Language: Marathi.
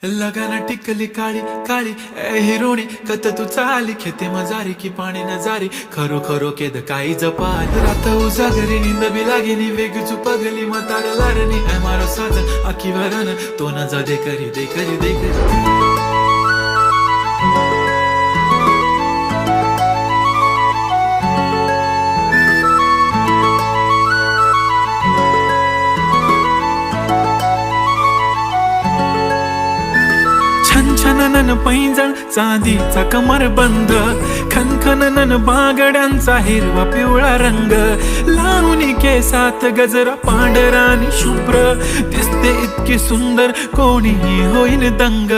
लगाना टिकली काळी काळी ए हिरोणी कत तू चाली खेते मजारी की पाणी न जारी खरो खरो केद काही जपाल रात उजागरी निंद बी लागेनी वेग चुपगली मतार लारणी ए मारो साजन आखी वरन तो न जा दे करी दे करी दे करी छनछननन पैंजण चांदीचा कमर बंद खनखननन बागड्यांचा हिरवा पिवळा रंग लावणी केसात गजरा पांढरा आणि शुभ्र दिसते इतकी सुंदर कोणीही होईन दंग